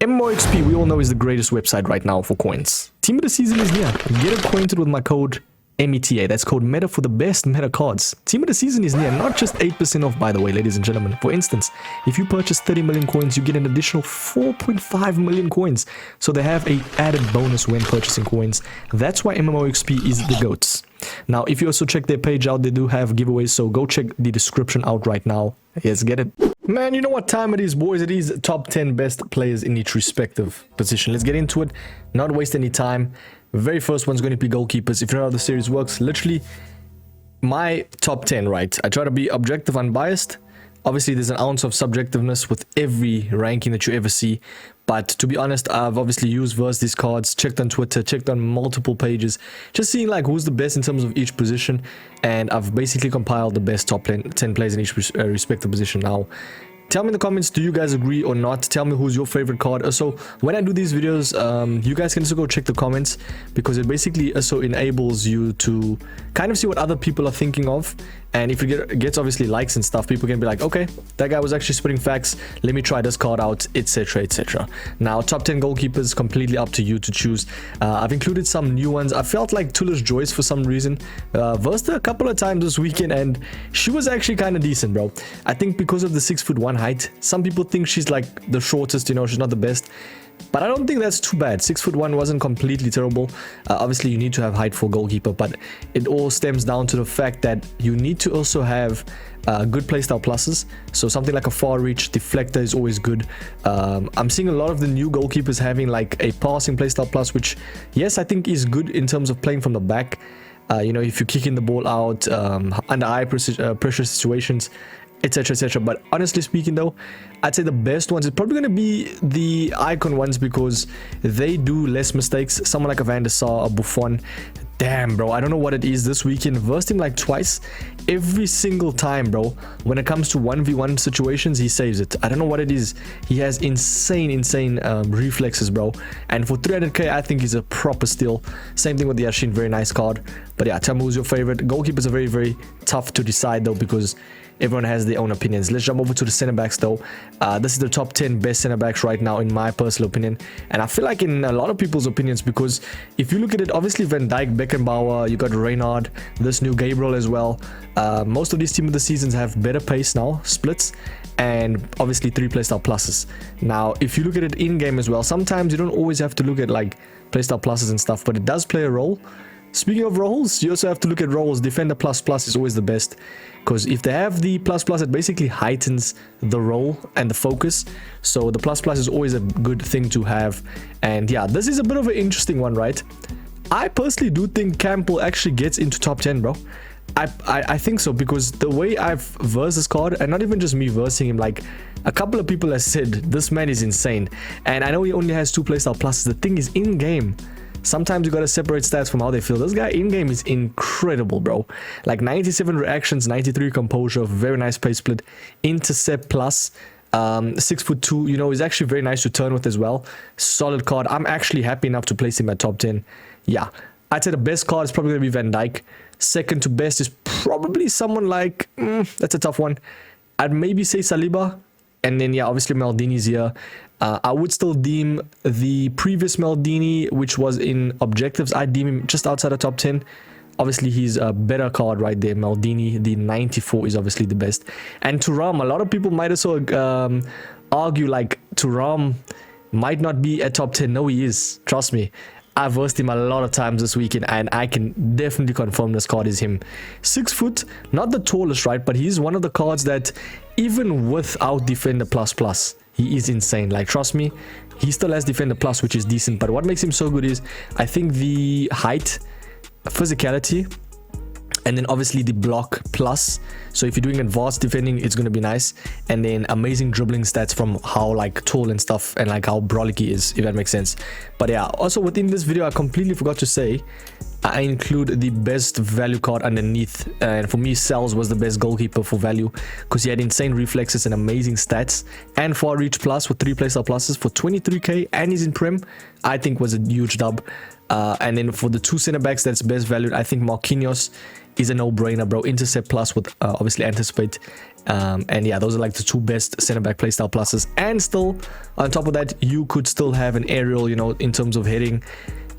MMOXP, we all know, is the greatest website right now for coins. Team of the season is near. Get acquainted with my code META. That's code META for the best meta cards. Team of the season is near. Not just 8% off, by the way, ladies and gentlemen. For instance, if you purchase 30 million coins, you get an additional 4.5 million coins. So they have a added bonus when purchasing coins. That's why MMOXP is the GOATs. Now, if you also check their page out, they do have giveaways. So go check the description out right now. Let's get it. Man, you know what time it is, boys? It is top 10 best players in each respective position. Let's get into it. Not waste any time. Very first one's going to be goalkeepers. If you know how the series works, literally my top 10, right? I try to be objective, unbiased. Obviously, there's an ounce of subjectiveness with every ranking that you ever see. But to be honest, I've obviously used these cards, checked on Twitter, checked on multiple pages, just seeing like who's the best in terms of each position. And I've basically compiled the best top 10 players in each respective position. Now, tell me in the comments, do you guys agree or not? Tell me who's your favorite card. Also, when I do these videos, you guys can also go check the comments, because it basically also enables you to kind of see what other people are thinking of. And if it gets obviously likes and stuff, people can be like, okay, that guy was actually spitting facts, let me try this card out, etc, etc. Now, top 10 goalkeepers, completely up to you to choose. I've included some new ones. I felt like Tulish Joyce for some reason versed her a couple of times this weekend, and she was actually kind of decent, bro. I think because of the 6'1" height, some people think she's like the shortest, you know, she's not the best. But I don't think that's too bad. 6'1" wasn't completely terrible. Obviously, you need to have height for goalkeeper, but it all stems down to the fact that you need to also have good playstyle pluses. So something like a far reach deflector is always good. I'm seeing a lot of the new goalkeepers having like a passing playstyle plus, which, yes, I think is good in terms of playing from the back. You know, if you're kicking the ball out under high pressure situations, etc, etc. But honestly speaking though, I'd say the best ones is probably going to be the icon ones, because they do less mistakes. Someone like a Van der Sar, a Buffon, damn bro, I don't know what it is this weekend. Versed him like twice. Every single time, bro, when it comes to 1v1 situations, he saves it. I don't know what it is. He has insane reflexes, bro. And for 300k, I think he's a proper steal. Same thing with the Yashin, very nice card. But yeah, tell me who's your favorite. Goalkeepers are very, very tough to decide though, because everyone has their own opinions. Let's jump over to the center backs though. This is the top 10 best center backs right now in my personal opinion, and I feel like in a lot of people's opinions, because if you look at it, obviously Van Dijk, Beckenbauer, you got Reynard, this new Gabriel as well. Most of these team of the seasons have better pace now, splits, and obviously 3 playstyle pluses. Now, if you look at it in game as well, sometimes you don't always have to look at like playstyle pluses and stuff, but it does play a role. Speaking of roles, you also have to look at roles. Defender plus is always the best, because if they have the plus, it basically heightens the role and the focus. So the plus is always a good thing to have. And yeah, this is a bit of an interesting one, right? I personally do think Campbell actually gets into top 10, bro. I think so, because the way I've versed this card, and not even just me versing him, like a couple of people have said this man is insane. And I know he only has 2 playstyle pluses. The thing is, in game, sometimes you gotta separate stats from how they feel. This guy in-game is incredible, bro. Like 97 reactions, 93 composure, very nice play split, intercept plus, 6'2", you know, is actually very nice to turn with as well. Solid card. I'm actually happy enough to place him at top 10. Yeah, I'd say the best card is probably gonna be Van Dijk. Second to best is probably someone like, that's a tough one. I'd maybe say Saliba. And then, yeah, obviously Maldini's here. I would still deem the previous Maldini, which was in objectives, I deem him just outside of top 10. Obviously, he's a better card right there. Maldini, the 94 is obviously the best. And Thuram, a lot of people might also argue like Thuram might not be at top 10. No, he is. Trust me. I've versed him a lot of times this weekend, and I can definitely confirm this card is him. 6 foot, not the tallest, right? But he's one of the cards that, even without Defender plus, he is insane. Like, trust me, he still has Defender plus, which is decent. But what makes him so good is, I think the height, physicality, and then obviously the block plus. So if you're doing advanced defending, it's going to be nice. And then amazing dribbling stats from how like tall and stuff, and like how brolic he is, if that makes sense. But yeah, also within this video, I completely forgot to say, I include the best value card underneath. And for me, Sels was the best goalkeeper for value, because he had insane reflexes and amazing stats. And far reach plus with 3 playstyle pluses for 23k, and he's in Prem, I think was a huge dub. And then for the two center backs that's best valued, I think Marquinhos is a no-brainer, bro. Intercept plus with obviously anticipate. And yeah, those are like the two best center back playstyle pluses. And still, on top of that, you could still have an aerial, you know, in terms of heading,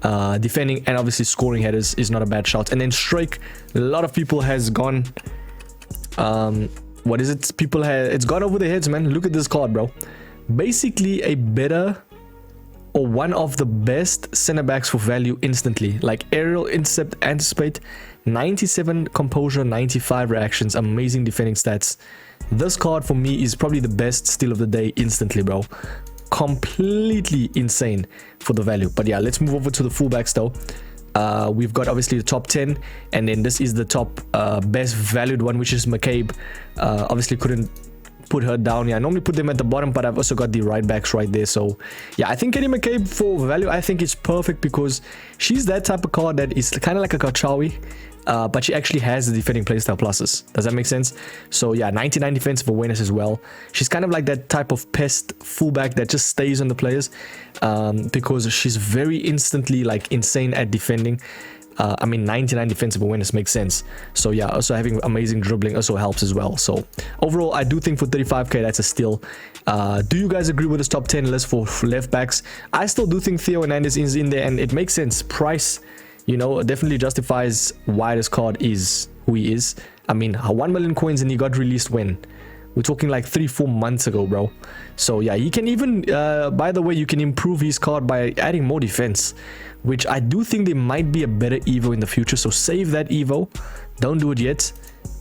defending, and obviously scoring headers is not a bad shout. And then Strike, a lot of people has gone, what is it? People have, it's gone over their heads, man. Look at this card, bro. Basically a better or one of the best center backs for value instantly, like aerial, intercept, anticipate, 97 composure, 95 reactions, amazing defending stats. This card for me is probably the best steal of the day instantly, bro. Completely insane for the value. But yeah, let's move over to the fullbacks though. We've got obviously the top 10, and then this is the top best valued one, which is McCabe. Obviously couldn't put her down. Yeah, I normally put them at the bottom, but I've also got the right backs right there. So yeah, I think Eddie McCabe for value, I think it's perfect because she's that type of card that is kind of like a Kachawi, but she actually has the defending playstyle pluses. Does that make sense? So yeah, 99 defensive awareness as well. She's kind of like that type of pest fullback that just stays on the players, because she's very instantly like insane at defending. I mean, 99 defensive awareness makes sense. So yeah, also having amazing dribbling also helps as well. So overall, I do think for 35k, that's a steal. Do you guys agree with this top 10 list for left backs? I still do think Theo Hernandez is in there, and it makes sense. Price, you know, definitely justifies why this card is who he is. I mean, 1 million coins, and he got released when? We're talking like 3-4 months ago, bro. So yeah, he can even, by the way, you can improve his card by adding more defense, which I do think there might be a better Evo in the future. So save that Evo. Don't do it yet.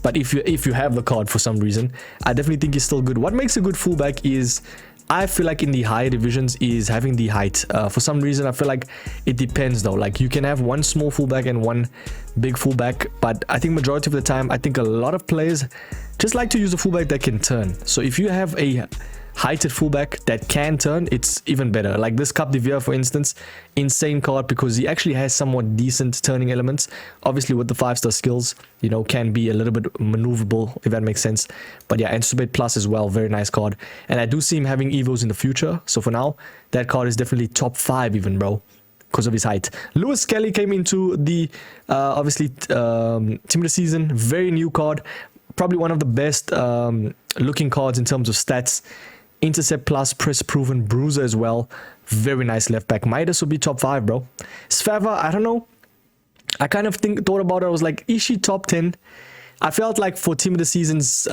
But if you have the card for some reason, I definitely think he's still good. What makes a good fullback is, I feel like in the higher divisions, is having the height. For some reason, I feel like it depends though. Like you can have one small fullback and one big fullback, but I think majority of the time, I think a lot of players just like to use a fullback that can turn. So if you have a heighted fullback that can turn, it's even better. Like this Cap de Via, for instance, insane card because he actually has somewhat decent turning elements. Obviously with the 5-star skills, you know, can be a little bit maneuverable, if that makes sense. But yeah, Anticipate Plus as well, very nice card. And I do see him having Evos in the future. So for now, that card is definitely top 5 even, bro, because of his height. Lewis Kelly came into the, obviously, team of the season. Very new card. Probably one of the best looking cards in terms of stats. Intercept plus, press proven, bruiser as well. Very nice left back. Midas will be top 5, bro. Svava, I don't know. I kind of thought about it. I was like, is she top 10? I felt like for team of the seasons,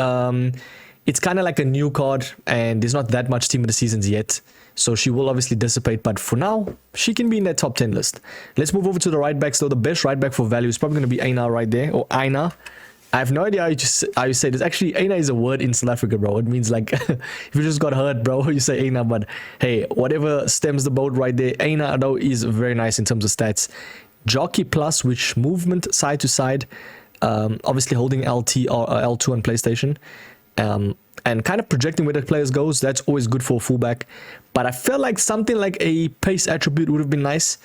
it's kind of like a new card, and there's not that much team of the seasons yet. So she will obviously dissipate, but for now, she can be in that top 10 list. Let's move over to the right backs, though. The best right back for value is probably going to be Aina right there, or Aina. I have no idea how you say this. Actually, Aina is a word in South Africa, bro. It means like, if you just got hurt, bro, you say Aina. But hey, whatever stems the boat right there. Aina, though, is very nice in terms of stats. Jockey Plus, which movement side to side. Obviously holding LT or L2 on PlayStation. And kind of projecting where the players goes. That's always good for a fullback. But I felt like something like a pace attribute would have been nice.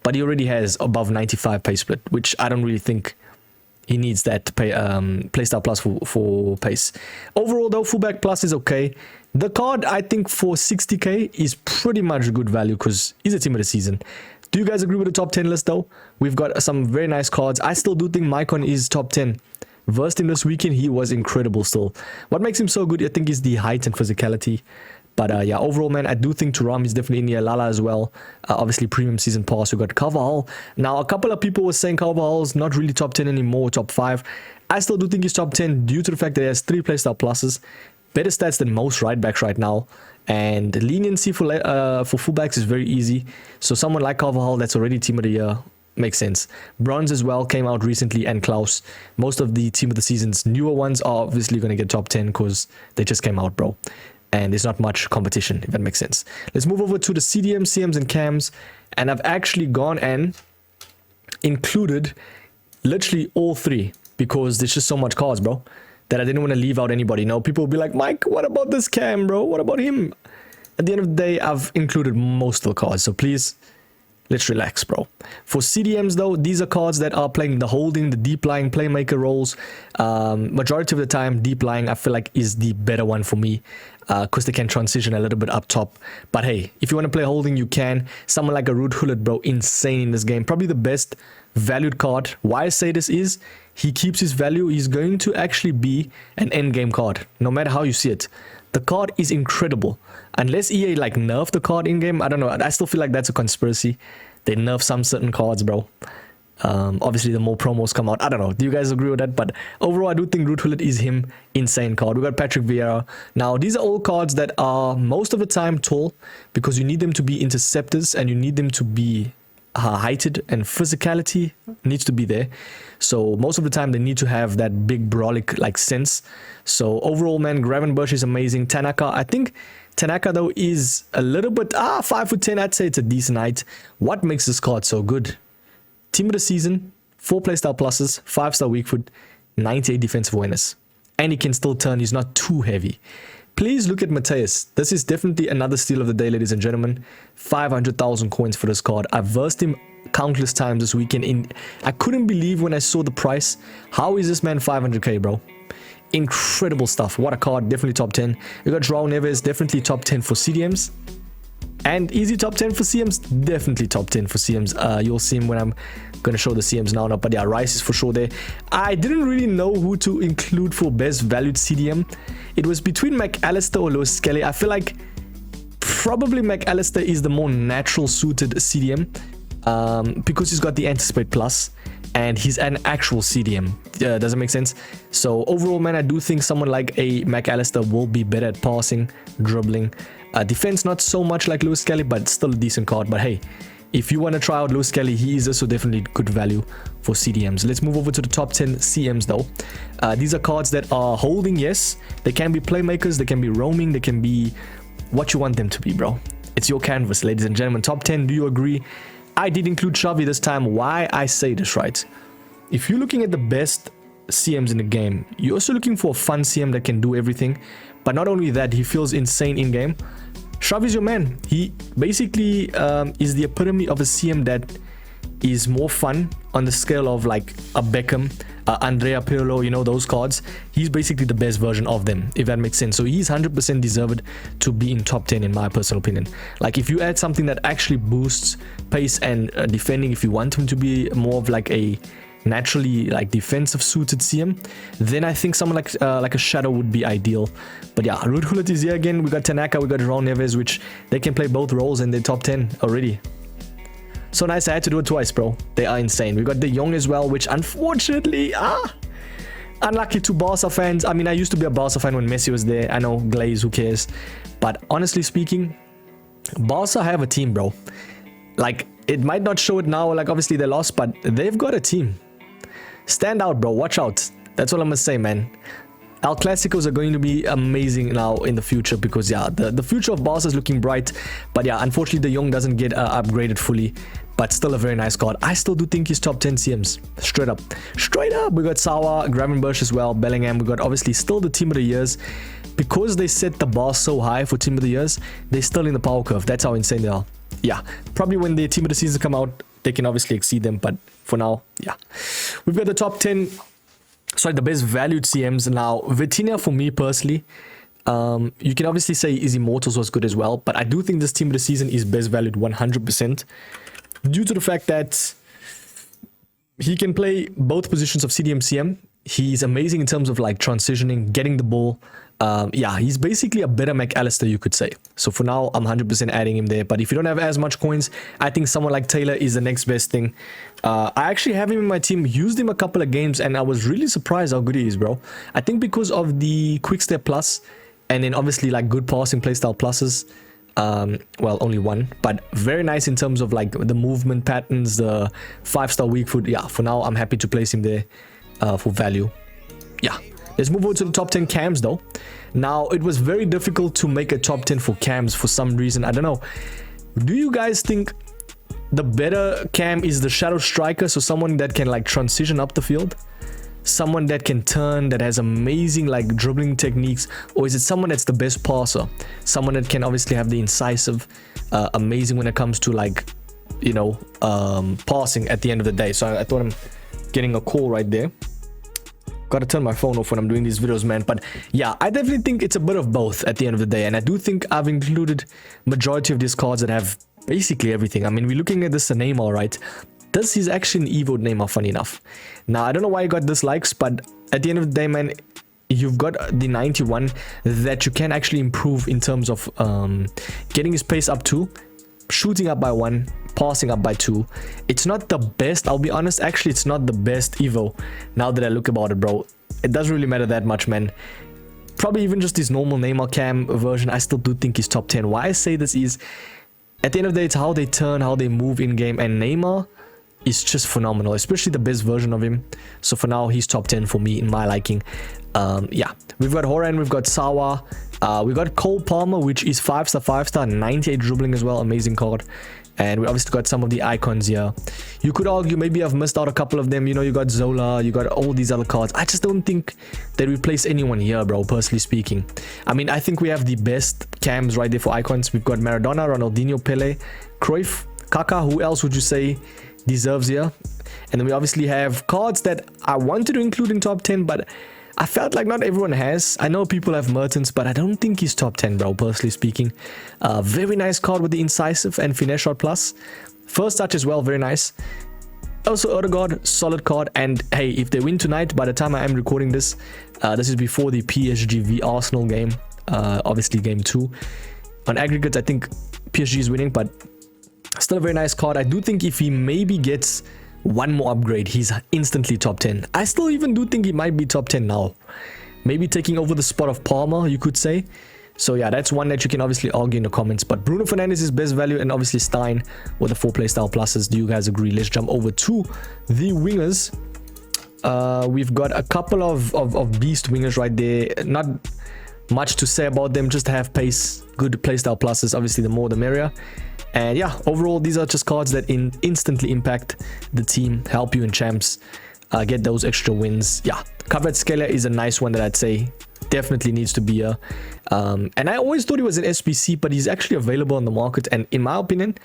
But he already has above 95 pace split, which I don't really think he needs that playstyle plus for pace. Overall, though, fullback plus is okay. The card, I think, for 60k is pretty much good value because he's a team of the season. Do you guys agree with the top 10 list, though? We've got some very nice cards. I still do think Mycon is top 10. Versed in this weekend, he was incredible still. What makes him so good, I think, is the height and physicality. But yeah, overall, man, I do think Thuram is definitely in here. Lala as well. Obviously, premium season pass. We got Carvajal. Now, a couple of people were saying Carvajal's not really top 10 anymore, top 5. I still do think he's top 10 due to the fact that he has 3 playstyle pluses. Better stats than most right backs right now. And leniency for fullbacks is very easy. So someone like Carvajal that's already team of the year makes sense. Bronze as well came out recently, and Klaus. Most of the team of the season's newer ones are obviously going to get top 10 because they just came out, bro. And there's not much competition, if that makes sense. Let's move over to the CDM, CMs, and CAMs. And I've actually gone and included literally all 3 because there's just so much cards, bro, that I didn't want to leave out anybody. No, people will be like, Mike, what about this CAM, bro? What about him? At the end of the day, I've included most of the cards. So please, let's relax, bro. For CDMs, though, these are cards that are playing the holding, the deep lying playmaker roles. Majority of the time, deep lying, I feel like, is the better one for me. because they can transition a little bit up top. But hey, if you want to play holding, you can. Someone like a Ruud Gullit, bro, insane in this game. Probably the best valued card. Why I say this is he keeps his value. He's going to actually be an end game card, no matter how you see it. The card is incredible. Unless EA like nerf the card in game, I don't know. I still feel like that's a conspiracy. They nerf some certain cards, bro. Obviously, the more promos come out. I don't know. Do you guys agree with that? But overall, I do think Ruud Gullit is him. Insane card. We got Patrick Vieira. Now, these are all cards that are most of the time tall because you need them to be interceptors and you need them to be heighted, and physicality needs to be there. So most of the time, they need to have that big brolic like sense. So overall, man, Gravenberch is amazing. Tanaka, I think Tanaka though is a little bit 5'10". I'd say it's a decent height. What makes this card so good? Team of the season, 4 playstyle pluses, 5-star weak foot, 98 defensive awareness. And he can still turn, he's not too heavy. Please look at Mateus. This is definitely another steal of the day, ladies and gentlemen. 500,000 coins for this card. I've versed him countless times this weekend. I couldn't believe when I saw the price. How is this man 500k, bro? Incredible stuff. What a card. Definitely top 10. We got João Neves, definitely top 10 for CDMs. And easy top 10 for CMs, definitely top 10 for CMs. You'll see him when I'm going to show the CMs now. But yeah, Rice is for sure there. I didn't really know who to include for best valued CDM. It was between McAllister or Lewis Skelly. I feel like probably McAllister is the more natural suited CDM because he's got the Anticipate Plus and he's an actual CDM. Does it make sense? So overall, man, I do think someone like a McAllister will be better at passing, dribbling. Defense, not so much like Lewis Skelly, but still a decent card. But hey, if you want to try out Lewis Skelly, he is also definitely good value for CDMs. Let's move over to the top 10 CMs though. These are cards that are holding, yes. They can be playmakers, they can be roaming, they can be what you want them to be, bro. It's your canvas, ladies and gentlemen. Top 10, do you agree? I did include Xavi this time. Why I say this, right? If you're looking at the best CMs in the game, you're also looking for a fun CM that can do everything. But not only that, he feels insane in-game. Xavi's your man. He basically is the epitome of a CM that is more fun on the scale of like a Beckham, Andrea Pirlo, you know, those cards. He's basically the best version of them, if that makes sense. So he's 100% deserved to be in top 10 in my personal opinion. Like if you add something that actually boosts pace and defending, if you want him to be more of like a naturally like defensive suited CM, then I think someone like a Shadow would be ideal. But yeah, Ruud Gullit is here again. We got Tanaka, we got João Neves, which they can play both roles and they're top 10 already. So nice, I had to do it twice, bro. They are insane. We got De Jong as well, which unfortunately, unlucky to Barca fans. I mean, I used to be a Barca fan when Messi was there. I know, Glaze, who cares? But honestly speaking, Barca have a team, bro. Like, it might not show it now, like obviously they lost, but they've got a team. Stand out, bro. Watch out. That's all I'm gonna say, man. El Clásicos are going to be amazing now in the future because, yeah, the future of Barca is looking bright. But, yeah, unfortunately, De Jong doesn't get upgraded fully. But still a very nice card. I still do think he's top 10 CMs. Straight up. Straight up. We got Sawa, Gravenberch as well, Bellingham. We got, obviously, still the Team of the Years. Because they set the bar so high for Team of the Years, they're still in the power curve. That's how insane they are. Yeah, probably when the Team of the Season come out, they can obviously exceed them. But for now, yeah. We've got the top 10... Sorry, the best valued CMs. Now, Vitinha, for me personally, you can obviously say His Immortals was good as well, but I do think this Team of the Season is best valued 100% due to the fact that he can play both positions of CDM CM. He's amazing in terms of like transitioning, getting the ball. Yeah, he's basically a better McAllister, you could say. So for now, I'm 100% adding him there. But if you don't have as much coins, I think someone like Taylor is the next best thing. I actually have him in my team, used him a couple of games, and I was really surprised how good he is, bro. I think because of the Quick Step Plus, and then obviously like good passing playstyle pluses. Well, only one, but very nice in terms of like the movement patterns, the 5-star weak foot. Yeah, for now, I'm happy to place him there for value. Yeah. Let's move on to the top 10 cams though. Now, it was very difficult to make a top 10 for cams for some reason. I don't know. Do you guys think the better cam is the shadow striker? So someone that can like transition up the field? Someone that can turn, that has amazing like dribbling techniques? Or is it someone that's the best passer? Someone that can obviously have the incisive, amazing when it comes to like, you know, passing at the end of the day. So I thought I'm getting a call right there. Gotta turn my phone off when I'm doing these videos, man. But yeah, I definitely think it's a bit of both at the end of the day. And I do think I've included majority of these cards that have basically everything. I mean, we're looking at this Neymar, right? This is actually an evoed Neymar, funny enough. Now, I don't know why you got dislikes, but at the end of the day, man, you've got the 91 that you can actually improve in terms of getting his pace up 2, shooting up by 1, passing up by 2. It's not the best, I'll be honest. Actually, it's not the best evo now that I look about it, bro. It doesn't really matter that much, man. Probably even just his normal Neymar cam version, I still do think he's top 10. Why I say this is, at the end of the day, it's how they turn, how they move in game, and Neymar is just phenomenal, especially the best version of him. So for now, he's top 10 for me in my liking. Yeah, we've got Horan, we've got Sawa, we got Cole Palmer, which is 5-star, 5-star, 98 dribbling as well, amazing card. And we obviously got some of the icons here. You could argue maybe I've missed out a couple of them. You know, you got Zola, you got all these other cards. I just don't think they replace anyone here, bro, personally speaking. I mean, I think we have the best cams right there for icons. We've got Maradona, Ronaldinho, Pele, Cruyff, Kaká. Who else would you say deserves here? And then we obviously have cards that I wanted to include in top 10, but I felt like not everyone has. I know people have Mertens, but I don't think he's top 10, bro, personally speaking. Very nice card with the incisive and finesse shot plus. First touch as well, very nice. Also Odegaard, solid card. And hey, if they win tonight, by the time I am recording this, this is before the PSG v Arsenal game, obviously game 2. On aggregate, I think PSG is winning, but still a very nice card. I do think if he maybe gets one more upgrade, he's instantly top 10. I still even do think he might be top 10 now. Maybe taking over the spot of Palmer, you could say. So yeah, that's one that you can obviously argue in the comments. But Bruno Fernandes is best value, and obviously Stein with the 4 playstyle pluses. Do you guys agree? Let's jump over to the wingers. We've got a couple of beast wingers right there. Not much to say about them, just to have pace, good playstyle pluses. Obviously, the more the merrier. And yeah, overall, these are just cards that instantly impact the team, help you in champs, get those extra wins. Yeah, Covered Scaler is a nice one that I'd say definitely needs to be here. And I always thought he was an SBC, but he's actually available on the market. And in my opinion,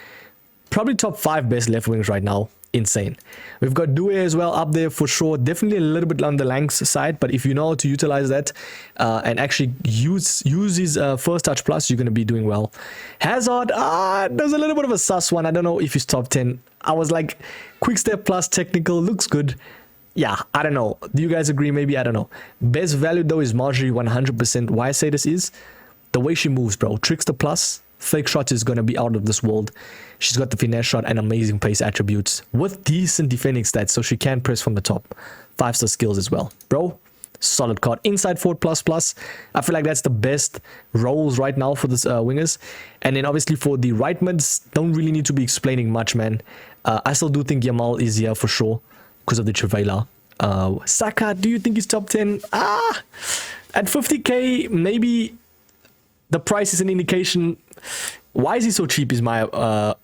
probably top 5 best left wings right now. Insane. We've got Due as well up there for sure. Definitely a little bit on the Lanks side, but if you know how to utilize that and actually use his first touch plus, you're going to be doing well. Hazard, there's a little bit of a sus one. I don't know if he's top 10. I was like, quick step plus technical looks good. Yeah, I don't know. Do you guys agree? Maybe, I don't know. Best value though is Marjorie 100%. Why I say this is the way she moves, bro. Trickster plus, fake shot is going to be out of this world. She's got the finesse shot and amazing pace attributes with decent defending stats, so she can press from the top. 5-star skills as well. Bro, solid card. Inside forward plus. I feel like that's the best roles right now for this wingers. And then obviously for the right mids, don't really need to be explaining much, man. I still do think Yamal is here for sure because of the Trivela. Saka, do you think he's top 10? At 50k, maybe the price is an indication. Why is he so cheap is my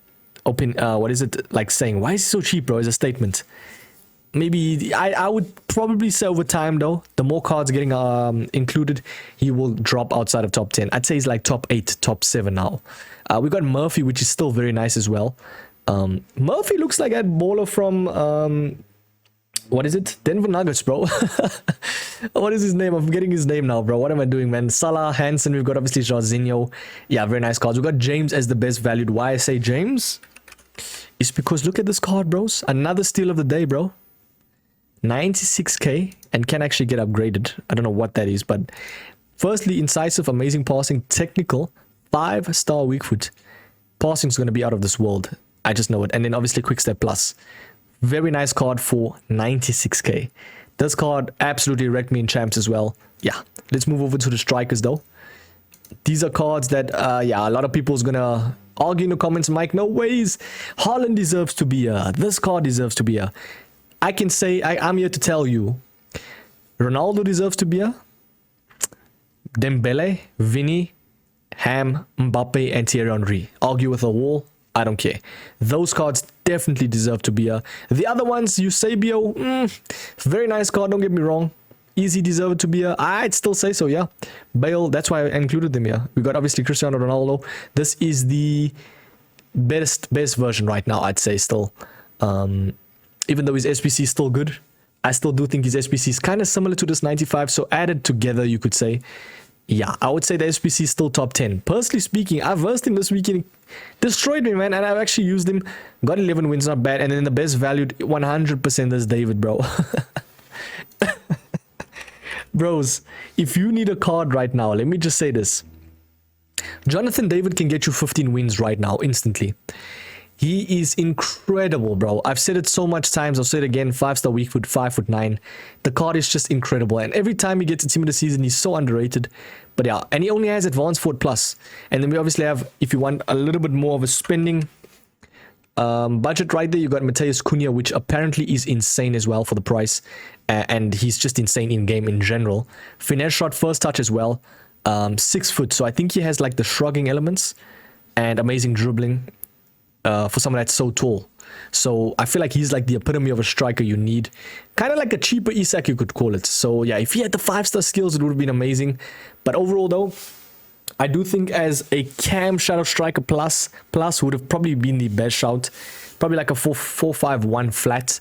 what is it like saying? Why is he so cheap, bro? Is a statement. Maybe I would probably say over time though, the more cards getting included, he will drop outside of top 10. I'd say he's like top 8, top 7 now. We got Murphy, which is still very nice as well. Murphy looks like that baller from what is it? Denver Nuggets, bro. What is his name? I'm forgetting his name now, bro. What am I doing, man? Salah, Hansen. We've got obviously Jorginho. Yeah, very nice cards. We've got James as the best valued. Why I say James is because look at this card, bros. Another steal of the day, bro. 96k and can actually get upgraded. I don't know what that is, but firstly, incisive, amazing passing, technical, 5-star weak foot. Passing is going to be out of this world. I just know it. And then obviously quick step plus. Very nice card for 96k. This card absolutely wrecked me in champs as well. Yeah, let's move over to the strikers though. These are cards that, yeah, a lot of people's gonna argue in the comments, Mike, no ways. Haaland deserves to be here. This card deserves to be here. I can say, I'm here to tell you, Ronaldo deserves to be here. Dembele, Vinny, Ham, Mbappe, and Thierry Henry. Argue with a wall. I don't care. Those cards definitely deserve to be here. The other ones, Eusebio, very nice card, don't get me wrong. Easy deserve to be here. I'd still say so, yeah. Bale, that's why I included them here. We got obviously Cristiano Ronaldo. This is the best version right now, I'd say still. Even though his SBC is still good, I still do think his SPC is kind of similar to this 95. So added together, you could say, yeah, I would say the SPC is still top 10. Personally speaking, I've versed him this weekend, destroyed me, man, and I've actually used him. Got 11 wins, not bad. And then the best valued 100% is David, bro. Bros, if you need a card right now, let me just say this. Jonathan David can get you 15 wins right now, instantly. He is incredible, bro. I've said it so much times. I'll say it again. 5-star weak foot, 5'9". The card is just incredible. And every time he gets a team of the season, he's so underrated. But yeah, and he only has advanced forward plus. And then we obviously have, if you want a little bit more of a spending budget right there, you got Mateus Cunha, which apparently is insane as well for the price. And he's just insane in game in general. Finesse shot, first touch as well. 6 foot. So I think he has like the shrugging elements and amazing dribbling. For someone that's so tall. So I feel like he's like the epitome of a striker you need. Kind of like a cheaper Isak, you could call it. So yeah, if he had the 5-star skills, it would have been amazing. But overall though, I do think as a cam shadow striker plus would have probably been the best shout. Probably like a 4-5-1 flat.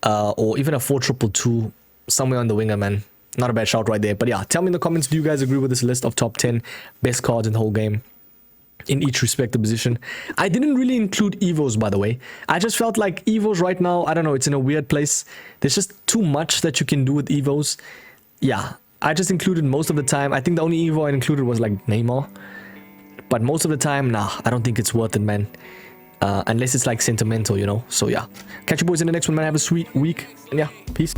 Or even a 4-2-2 somewhere on the winger, man. Not a bad shout right there. But yeah, tell me in the comments, do you guys agree with this list of top 10 best cards in the whole game? In each respective position. I didn't really include Evos, by the way. I just felt like Evos right now, I don't know, it's in a weird place. There's just too much that you can do with Evos. Yeah, I just included most of the time. I think the only Evo I included was like Neymar. But most of the time, nah, I don't think it's worth it, man. Unless it's like sentimental, you know. So yeah, catch you boys in the next one, man. Have a sweet week. And yeah, peace.